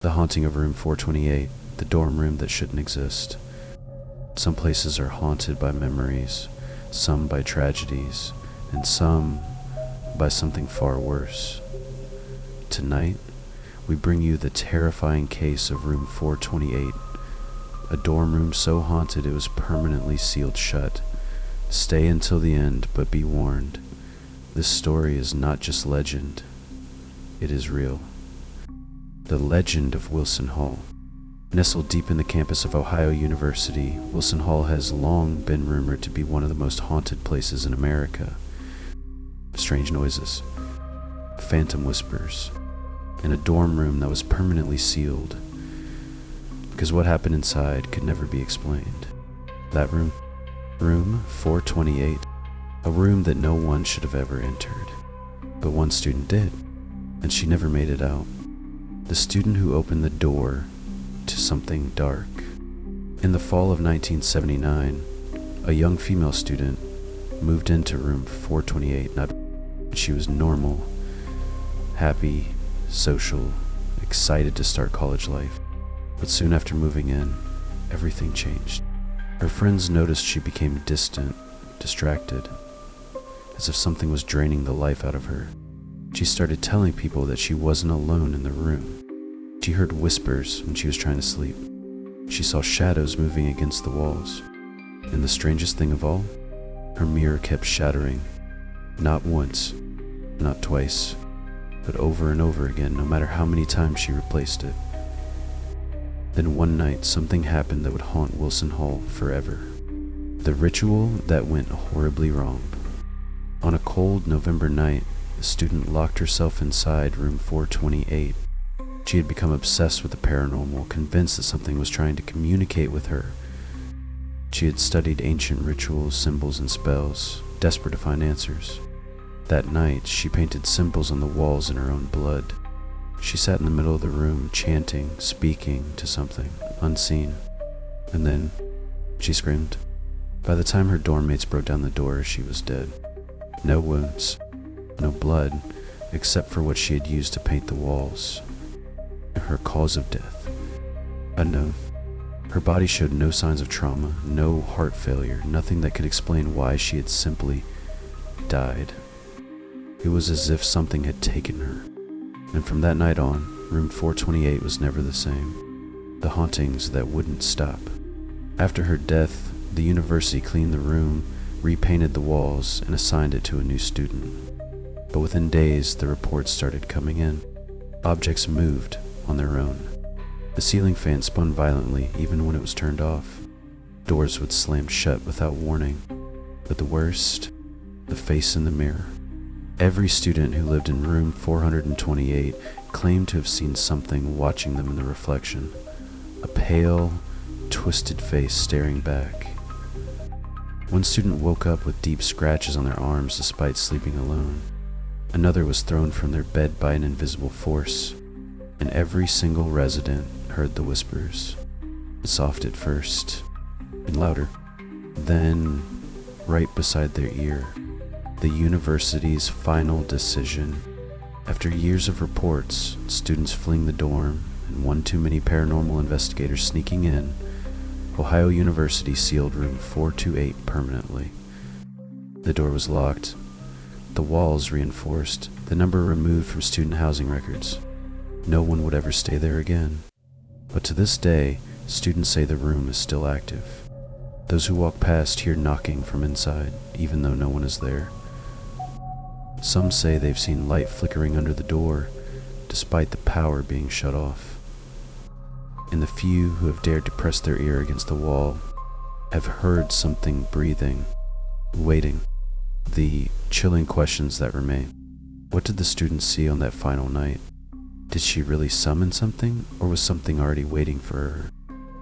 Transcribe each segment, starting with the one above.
The haunting of room 428, the dorm room that shouldn't exist. Some places are haunted by memories, some by tragedies, and some by something far worse. Tonight, we bring you the terrifying case of room 428, a dorm room so haunted it was permanently sealed shut. Stay until the end, but be warned, this story is not just legend, it is real. The legend of Wilson Hall. Nestled deep in the campus of Ohio University, Wilson Hall has long been rumored to be one of the most haunted places in America. Strange noises, phantom whispers, and a dorm room that was permanently sealed, because what happened inside could never be explained. That room, room 428, a room that no one should have ever entered. But one student did, and she never made it out. The student who opened the door to something dark. In the fall of 1979, a young female student moved into room 428. She was normal, happy, social, excited to start college life. But soon after moving in, everything changed. Her friends noticed she became distant, distracted, as if something was draining the life out of her. She started telling people that she wasn't alone in the room. She heard whispers when she was trying to sleep. She saw shadows moving against the walls. And the strangest thing of all, her mirror kept shattering. Not once, not twice, but over and over again, no matter how many times she replaced it. Then one night, something happened that would haunt Wilson Hall forever. The ritual that went horribly wrong. On a cold November night, a student locked herself inside room 428. She had become obsessed with the paranormal, convinced that something was trying to communicate with her. She had studied ancient rituals, symbols, and spells, desperate to find answers. That night, she painted symbols on the walls in her own blood. She sat in the middle of the room, chanting, speaking to something unseen. And then, she screamed. By the time her dorm mates broke down the door, she was dead. No wounds, no blood, except for what she had used to paint the walls. Her cause of death, unknown. Her body showed no signs of trauma, no heart failure, nothing that could explain why she had simply died. It was as if something had taken her. And from that night on, room 428 was never the same. The hauntings that wouldn't stop. After her death, the university cleaned the room, repainted the walls, and assigned it to a new student. But within days, the reports started coming in. Objects moved on their own. The ceiling fan spun violently even when it was turned off. Doors would slam shut without warning. But the worst, the face in the mirror. Every student who lived in room 428 claimed to have seen something watching them in the reflection. A pale, twisted face staring back. One student woke up with deep scratches on their arms despite sleeping alone. Another was thrown from their bed by an invisible force. And every single resident heard the whispers, soft at first, and louder. Then, right beside their ear, the university's final decision. After years of reports, students fleeing the dorm, and one too many paranormal investigators sneaking in, Ohio University sealed room 428 permanently. The door was locked, the walls reinforced, the number removed from student housing records. No one would ever stay there again. But to this day, students say the room is still active. Those who walk past hear knocking from inside, even though no one is there. Some say they've seen light flickering under the door, despite the power being shut off. And the few who have dared to press their ear against the wall have heard something breathing, waiting. The chilling questions that remain. What did the students see on that final night? Did she really summon something, or was something already waiting for her?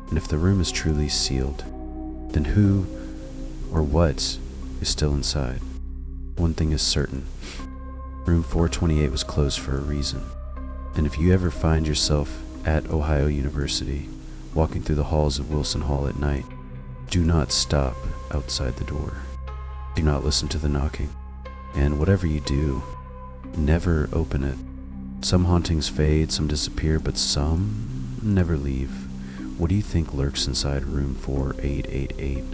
And if the room is truly sealed, then who or what is still inside? One thing is certain. Room 428 was closed for a reason. And if you ever find yourself at Ohio University, walking through the halls of Wilson Hall at night, do not stop outside the door. Do not listen to the knocking. And whatever you do, never open it. Some hauntings fade, some disappear, but some never leave. What do you think lurks inside room 4888?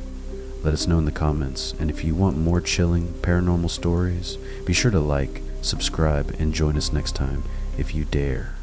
Let us know in the comments, and if you want more chilling paranormal stories, be sure to like, subscribe, and join us next time if you dare.